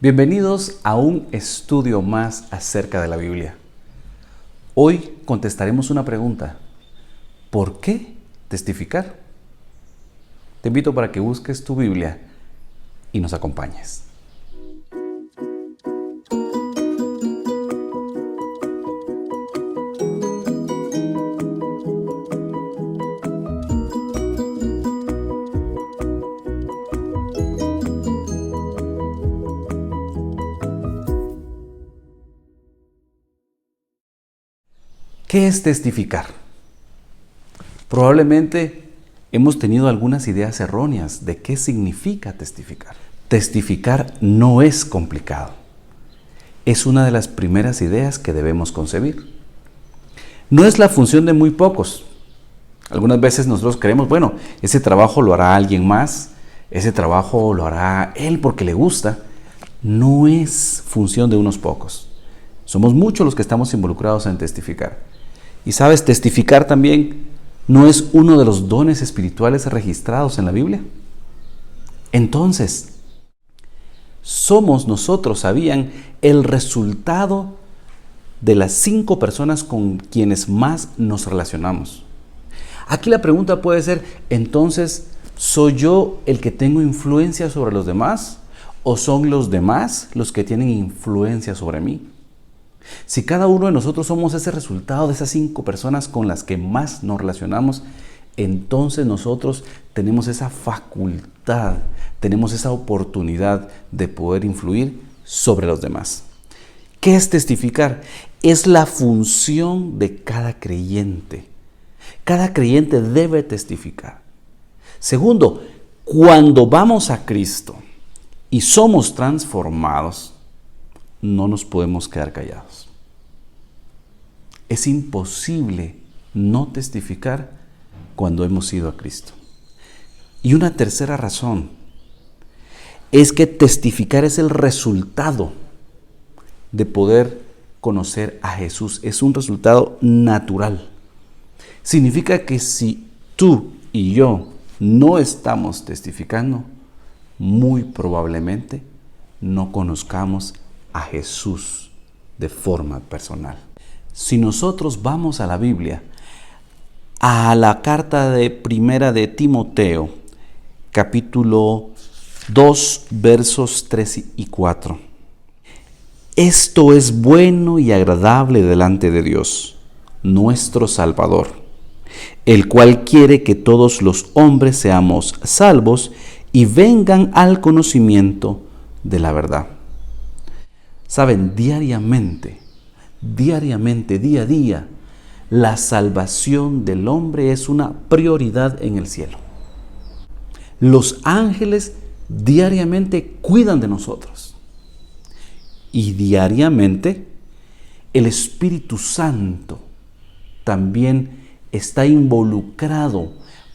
Bienvenidos a un estudio más acerca de la Biblia. Hoy contestaremos una pregunta: ¿por qué testificar? Te invito para que busques tu Biblia y nos acompañes. ¿Qué es testificar? Probablemente hemos tenido algunas ideas erróneas de qué significa testificar. Testificar no es complicado. Es una de las primeras ideas que debemos concebir. No es la función de muy pocos. Algunas veces nosotros creemos, bueno, ese trabajo lo hará alguien más, ese trabajo lo hará él porque le gusta. No es función de unos pocos. Somos muchos los que estamos involucrados en testificar. Y sabes, testificar también no es uno de los dones espirituales registrados en la Biblia. Entonces, somos nosotros, ¿sabían?, el resultado de las 5 personas con quienes más nos relacionamos. Aquí la pregunta puede ser, entonces, ¿soy yo el que tengo influencia sobre los demás? ¿O son los demás los que tienen influencia sobre mí? Si cada uno de nosotros somos ese resultado de esas 5 personas con las que más nos relacionamos, entonces nosotros tenemos esa facultad, tenemos esa oportunidad de poder influir sobre los demás. ¿Qué es testificar? Es la función de cada creyente. Cada creyente debe testificar. Segundo, cuando vamos a Cristo y somos transformados, no nos podemos quedar callados. Es imposible no testificar cuando hemos ido a Cristo. Y una tercera razón es que testificar es el resultado de poder conocer a Jesús. Es un resultado natural. Significa que si tú y yo no estamos testificando, muy probablemente no conozcamos a Jesús de forma personal. Si nosotros vamos a la Biblia, a la carta de Primera de Timoteo, capítulo 2, versos 3 y 4. Esto es bueno y agradable delante de Dios, nuestro Salvador, el cual quiere que todos los hombres seamos salvos y vengan al conocimiento de la verdad. Saben, diariamente, día a día, la salvación del hombre es una prioridad en el cielo. Los ángeles diariamente cuidan de nosotros. Y diariamente, el Espíritu Santo también está involucrado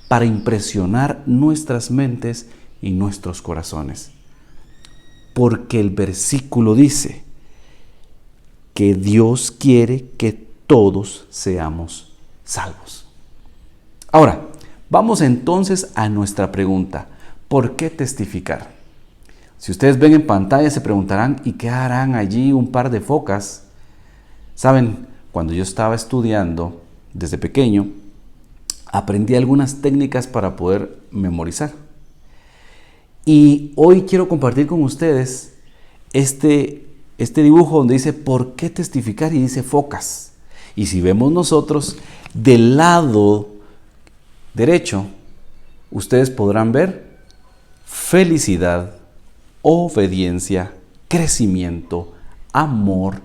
para impresionar nuestras mentes y nuestros corazones. Porque el versículo dice que Dios quiere que todos seamos salvos. Ahora, vamos entonces a nuestra pregunta: ¿por qué testificar? Si ustedes ven en pantalla se preguntarán, ¿y qué harán allí un par de focas? Saben, cuando yo estaba estudiando desde pequeño, aprendí algunas técnicas para poder memorizar. Y hoy quiero compartir con ustedes este dibujo donde dice ¿por qué testificar? Y dice focas. Y si vemos nosotros del lado derecho, ustedes podrán ver felicidad, obediencia, crecimiento, amor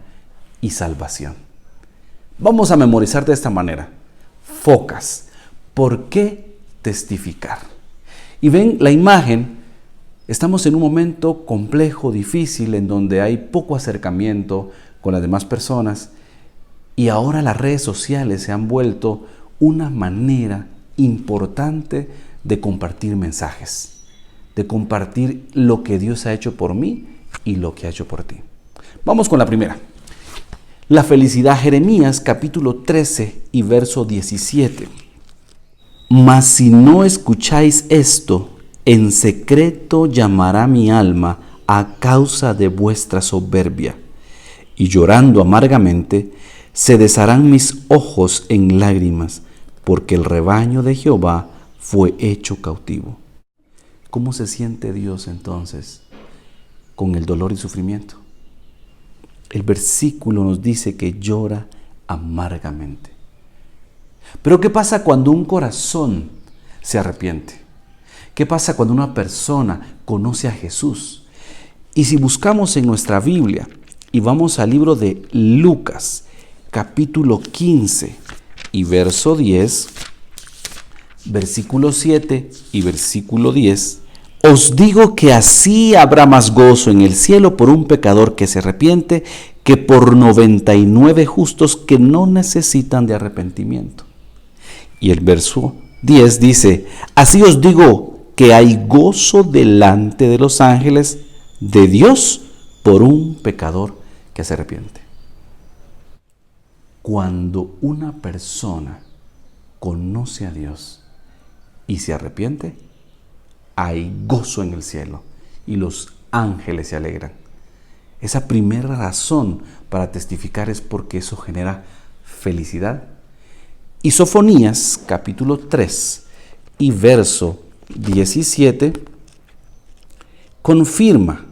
y salvación. Vamos a memorizar de esta manera. Focas. ¿Por qué testificar? Y ven la imagen. Estamos en un momento complejo, difícil, en donde hay poco acercamiento con las demás personas, y ahora las redes sociales se han vuelto una manera importante de compartir mensajes, de compartir lo que Dios ha hecho por mí y lo que ha hecho por ti. Vamos con la primera. La felicidad, Jeremías capítulo 13 y verso 17. Mas si no escucháis esto, en secreto llamará mi alma a causa de vuestra soberbia, y llorando amargamente, se desharán mis ojos en lágrimas, porque el rebaño de Jehová fue hecho cautivo. ¿Cómo se siente Dios entonces con el dolor y sufrimiento? El versículo nos dice que llora amargamente. Pero ¿qué pasa cuando un corazón se arrepiente? ¿Qué pasa cuando una persona conoce a Jesús? Y si buscamos en nuestra Biblia y vamos al libro de Lucas, capítulo 15 y verso 10, versículo 7 y versículo 10, os digo que así habrá más gozo en el cielo por un pecador que se arrepiente que por 99 justos que no necesitan de arrepentimiento. Y el verso 10 dice, así os digo que hay gozo delante de los ángeles de Dios por un pecador que se arrepiente. Cuando una persona conoce a Dios y se arrepiente, hay gozo en el cielo y los ángeles se alegran. Esa primera razón para testificar es porque eso genera felicidad. Y Sofonías capítulo 3 y verso 17 confirma: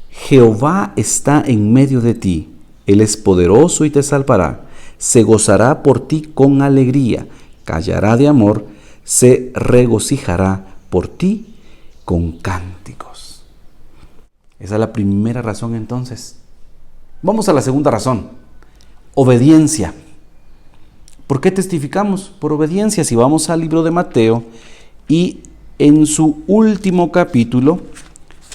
Jehová está en medio de ti, Él es poderoso y te salvará, se gozará por ti con alegría, callará de amor, se regocijará por ti con cánticos. Esa es la primera razón entonces. Vamos a la segunda razón: obediencia. ¿Por qué testificamos? Por obediencia. Si vamos al libro de Mateo y en su último capítulo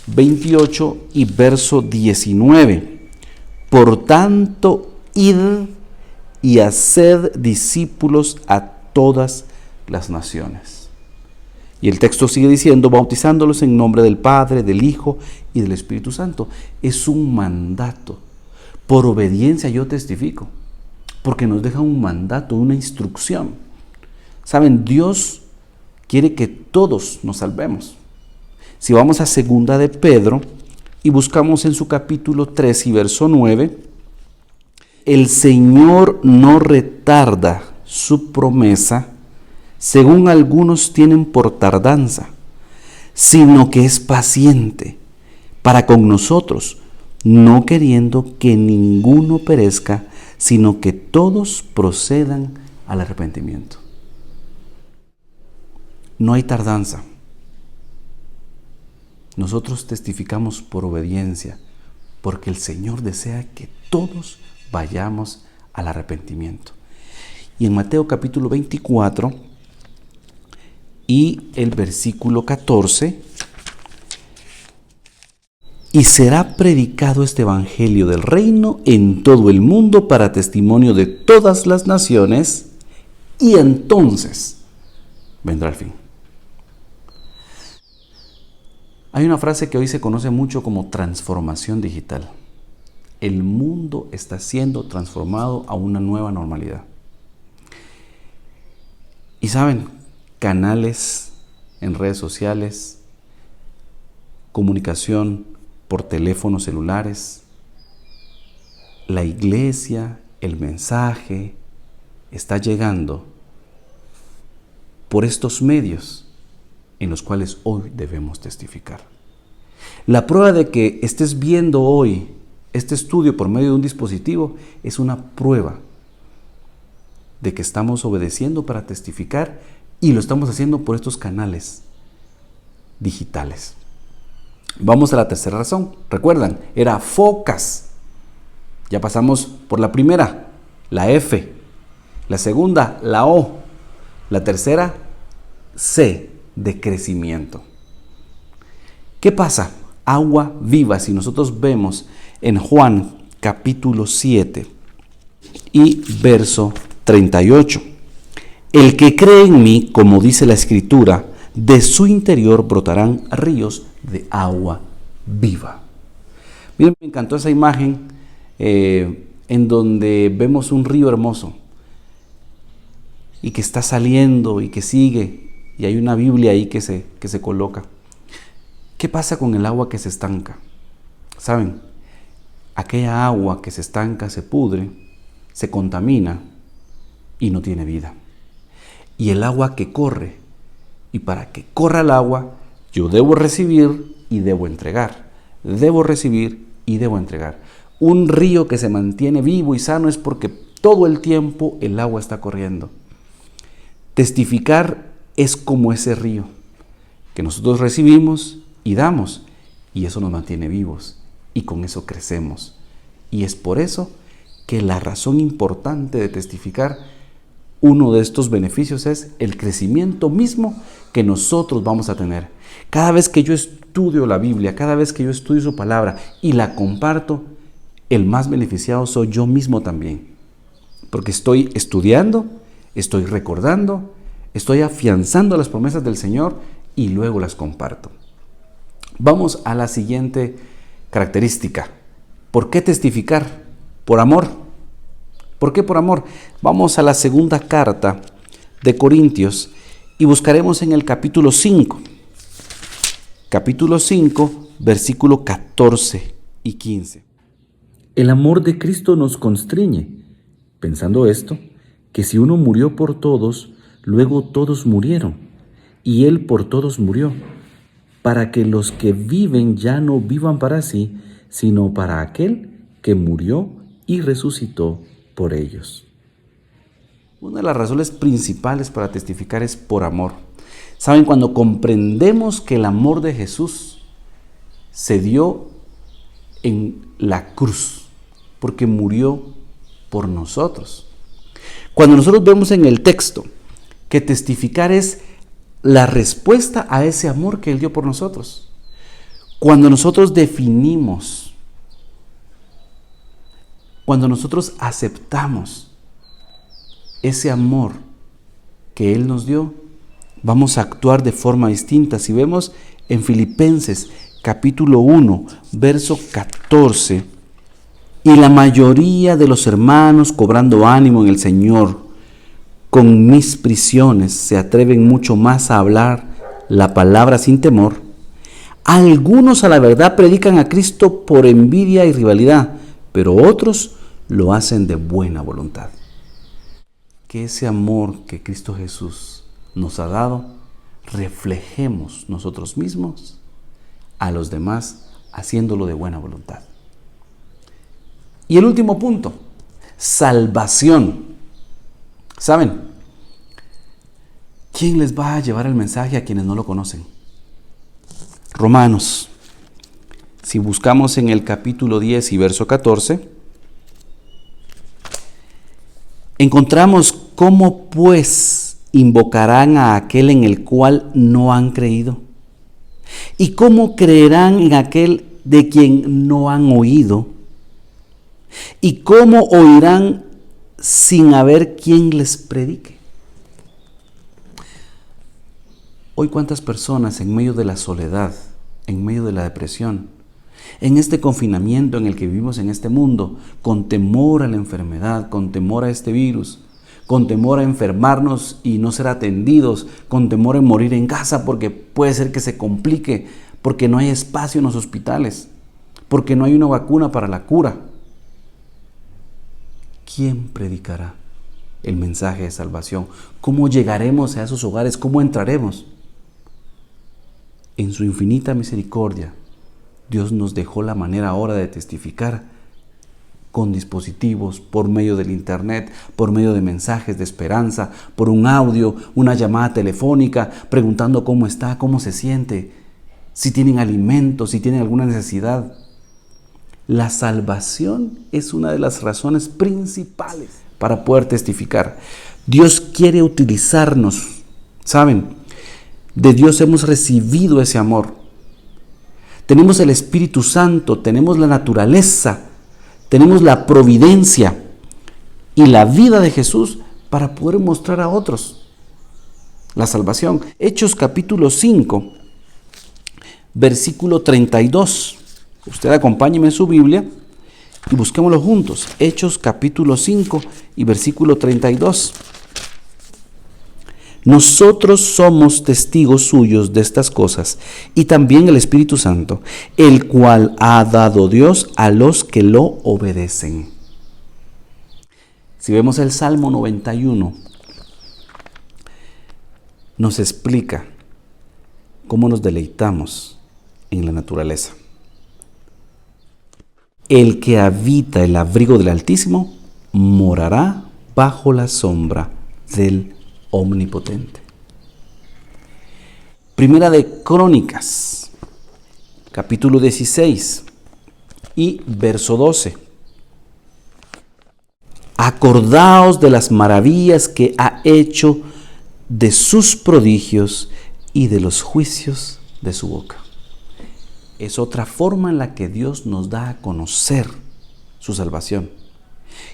28 y verso 19. Por tanto, id y haced discípulos a todas las naciones. Y el texto sigue diciendo, bautizándolos en nombre del Padre, del Hijo y del Espíritu Santo. Es un mandato. Por obediencia yo testifico, porque nos deja un mandato, una instrucción. Saben, Dios quiere que todos nos salvemos. Si vamos a segunda de Pedro y buscamos en su capítulo 3 y verso 9, el Señor no retarda su promesa, según algunos tienen por tardanza, sino que es paciente para con nosotros, no queriendo que ninguno perezca, sino que todos procedan al arrepentimiento. No hay tardanza. Nosotros testificamos por obediencia, porque el Señor desea que todos vayamos al arrepentimiento. Y en Mateo capítulo 24 y el versículo 14, y será predicado este evangelio del reino en todo el mundo para testimonio de todas las naciones, y entonces vendrá el fin. Hay una frase que hoy se conoce mucho como transformación digital. El mundo está siendo transformado a una nueva normalidad. Y saben, canales en redes sociales, comunicación por teléfonos celulares, la iglesia, el mensaje está llegando por estos medios en los cuales hoy debemos testificar. La prueba de que estés viendo hoy este estudio por medio de un dispositivo es una prueba de que estamos obedeciendo para testificar, y lo estamos haciendo por estos canales digitales. Vamos a la tercera razón. Recuerdan, era focas. Ya pasamos por la primera, la F. La segunda, la O. La tercera, C, de crecimiento. ¿Qué pasa? Agua viva. Si nosotros vemos en Juan capítulo 7 y verso 38. El que cree en mí, como dice la Escritura, de su interior brotarán ríos de agua viva. Miren, me encantó esa imagen en donde vemos un río hermoso y que está saliendo y que sigue, y hay una Biblia ahí que se coloca. ¿Qué pasa con el agua que se estanca? ¿Saben? Aquella agua que se estanca se pudre, se contamina y no tiene vida. Y el agua que corre, y para que corra el agua, yo debo recibir y debo entregar. Debo recibir y debo entregar. Un río que se mantiene vivo y sano es porque todo el tiempo el agua está corriendo. Testificar es como ese río que nosotros recibimos y damos, y eso nos mantiene vivos, y con eso crecemos. Y es por eso que la razón importante de testificar, uno de estos beneficios es el crecimiento mismo que nosotros vamos a tener. Cada vez que yo estudio la Biblia, cada vez que yo estudio su palabra y la comparto, el más beneficiado soy yo mismo también. Porque estoy estudiando, estoy recordando, estoy afianzando las promesas del Señor y luego las comparto. Vamos a la siguiente característica. ¿Por qué testificar? Por amor. ¿Por qué por amor? Vamos a la segunda carta de Corintios y buscaremos en el capítulo 5. Capítulo 5, versículo 14 y 15. El amor de Cristo nos constriñe, pensando esto, que si uno murió por todos, luego todos murieron, y Él por todos murió, para que los que viven ya no vivan para sí, sino para aquel que murió y resucitó por ellos. Una de las razones principales para testificar es por amor. ¿Saben? Cuando comprendemos que el amor de Jesús se dio en la cruz, porque murió por nosotros. Cuando nosotros vemos en el texto que testificar es la respuesta a ese amor que Él dio por nosotros. Cuando nosotros definimos, cuando nosotros aceptamos ese amor que Él nos dio, vamos a actuar de forma distinta. Si vemos en Filipenses capítulo 1, verso 14, y la mayoría de los hermanos, cobrando ánimo en el Señor, con mis prisiones se atreven mucho más a hablar la palabra sin temor. Algunos a la verdad predican a Cristo por envidia y rivalidad, pero otros lo hacen de buena voluntad. Que ese amor que Cristo Jesús nos ha dado, reflejemos nosotros mismos a los demás, haciéndolo de buena voluntad. Y el último punto, salvación. ¿Saben? ¿Quién les va a llevar el mensaje a quienes no lo conocen? Romanos. Si buscamos en el capítulo 10 y verso 14, encontramos cómo pues invocarán a aquel en el cual no han creído. ¿Y cómo creerán en aquel de quien no han oído? ¿Y cómo oirán sin haber quien les predique? Hoy cuántas personas en medio de la soledad, en medio de la depresión, en este confinamiento en el que vivimos en este mundo, con temor a la enfermedad, con temor a este virus, con temor a enfermarnos y no ser atendidos, con temor a morir en casa porque puede ser que se complique, porque no hay espacio en los hospitales, porque no hay una vacuna para la cura. ¿Quién predicará el mensaje de salvación? ¿Cómo llegaremos a esos hogares? ¿Cómo entraremos? En su infinita misericordia, Dios nos dejó la manera ahora de testificar con dispositivos, por medio del internet, por medio de mensajes de esperanza, por un audio, una llamada telefónica, preguntando cómo está, cómo se siente, si tienen alimento, si tienen alguna necesidad. La salvación es una de las razones principales para poder testificar. Dios quiere utilizarnos, ¿saben? De Dios hemos recibido ese amor. Tenemos el Espíritu Santo, tenemos la naturaleza, tenemos la providencia y la vida de Jesús para poder mostrar a otros la salvación. Hechos capítulo 5, versículo 32. Usted acompáñeme en su Biblia y busquémoslo juntos. Hechos capítulo 5 y versículo 32. Nosotros somos testigos suyos de estas cosas, y también el Espíritu Santo, el cual ha dado Dios a los que lo obedecen. Si vemos el Salmo 91, nos explica cómo nos deleitamos en la naturaleza. El que habita el abrigo del Altísimo morará bajo la sombra del Omnipotente. Primera de Crónicas, capítulo 16 y verso 12. Acordaos de las maravillas que ha hecho, de sus prodigios y de los juicios de su boca. Es otra forma en la que Dios nos da a conocer su salvación.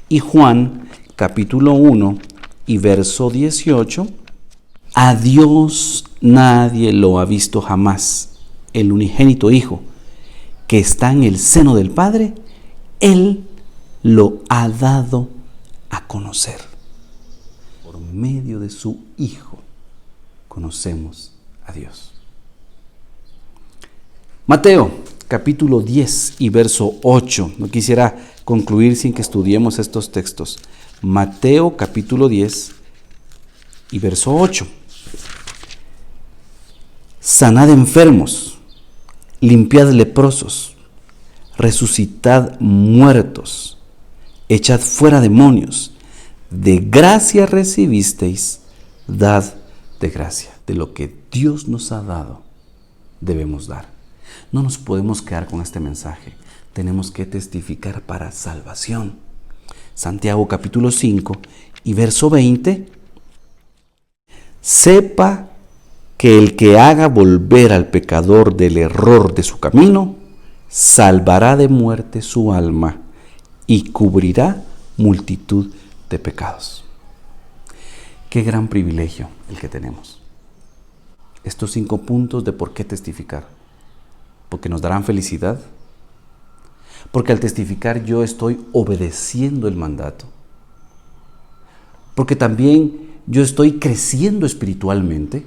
Y Juan, capítulo 1 y verso 18, a Dios nadie lo ha visto jamás, el unigénito Hijo, que está en el seno del Padre, Él lo ha dado a conocer. Por medio de su Hijo conocemos a Dios. Mateo, capítulo 10 y verso 8. No quisiera concluir sin que estudiemos estos textos. Mateo, capítulo 10 y verso 8. Sanad enfermos, limpiad leprosos, resucitad muertos, echad fuera demonios. De gracia recibisteis, dad de gracia. De lo que Dios nos ha dado, debemos dar. No nos podemos quedar con este mensaje. Tenemos que testificar para salvación. Santiago capítulo 5 y verso 20. Sepa que el que haga volver al pecador del error de su camino, salvará de muerte su alma y cubrirá multitud de pecados. Qué gran privilegio el que tenemos. Estos 5 puntos de por qué testificar. Porque nos darán felicidad. Porque al testificar yo estoy obedeciendo el mandato. Porque también yo estoy creciendo espiritualmente.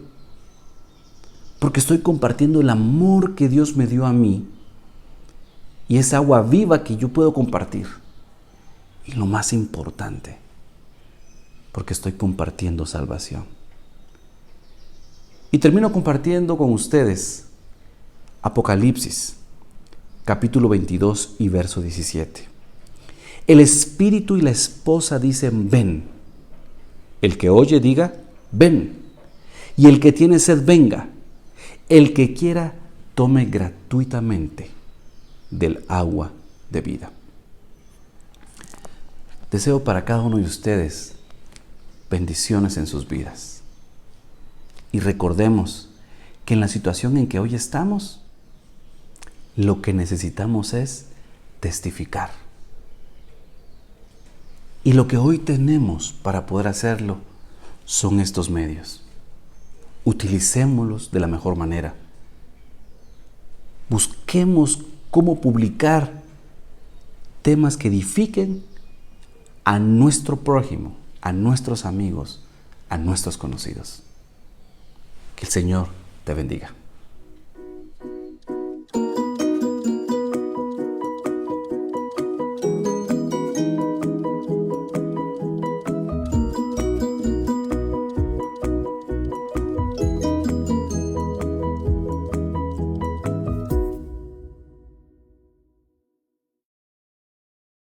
Porque estoy compartiendo el amor que Dios me dio a mí. Y esa agua viva que yo puedo compartir. Y lo más importante, porque estoy compartiendo salvación. Y termino compartiendo con ustedes Apocalipsis, capítulo 22 y verso 17. El espíritu y la esposa dicen, ven. El que oye diga, ven. Y el que tiene sed, venga. El que quiera, tome gratuitamente del agua de vida. Deseo para cada uno de ustedes bendiciones en sus vidas. Y recordemos que en la situación en que hoy estamos, lo que necesitamos es testificar. Y lo que hoy tenemos para poder hacerlo son estos medios. Utilicémoslos de la mejor manera. Busquemos cómo publicar temas que edifiquen a nuestro prójimo, a nuestros amigos, a nuestros conocidos. Que el Señor te bendiga.